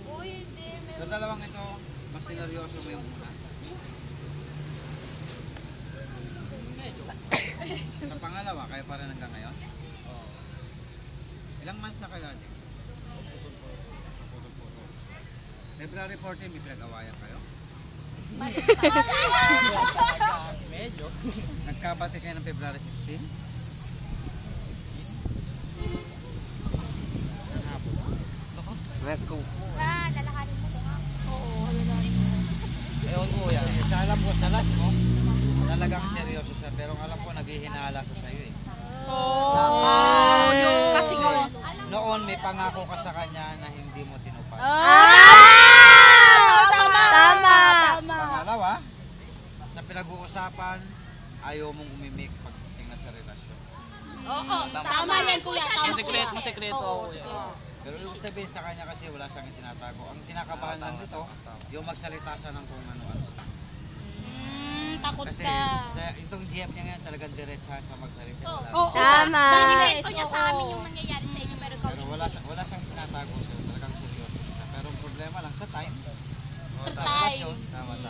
Uy, hindi. Sa dalawang ito, mas sineryoso mo yung una. Sa pangalawa, kayo pa rin hanggang ngayon? Ilang months na kayo adik? February 14, may pinag-awayan kayo? Medyo. Nagkabati kayo ng February 16? 16? Ang hapon. Lalakarin mo ito ha? Oo, lalakarin mo. Ewan ko yan. Kasi sa alam ko, sa last mo, talagang seryoso siya. Pero alam ko, naghihinala sa sa'yo eh. Kasi Noon, may pangako ka sa kanya na hindi mo tinupad. Tama! Pangalawa, sa pinag-uusapan, ayaw mong umimik pagdating na sa relasyon. Oo, tama yan kuya. Masekreto ako yan. Pero ibig sabihin sa kanya kasi wala siyang itinatago. Ang kinakabahan lang nito, yung magsalita siya ng kung ano-ano sa kanya. Takot Kasi sa itong GF niya ngayon talagang diretsahan sa magsalita. Tama! Ito niya sa amin yung nangyayari sa inyo, pero ikaw Pero wala siyang tinatago sa'yo. Talagang seryoso siya. Pero ang problema lang sa time, sa relasyon,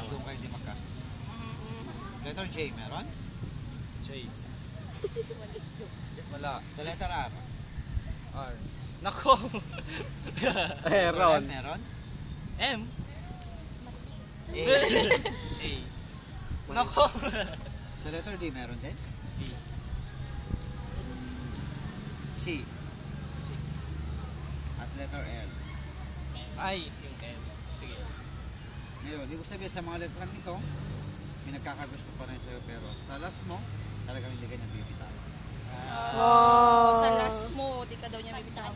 doon kayo hindi magkasunod. Letter J, meron? J. Wala. Sa letter R, R. Nako. sa letter M, meron? M. A. A. Nako. Sa letter D, meron din? B. C. C. At letter L. I. Yung M. Sige. Ngayon, ibig sabihin sa mga letrang ito, may nagkakagusto pa rin sa'yo pero sa last mo, talagang hindi ka niya bibitawan. Sa last mo, di ka daw niya bibitawan.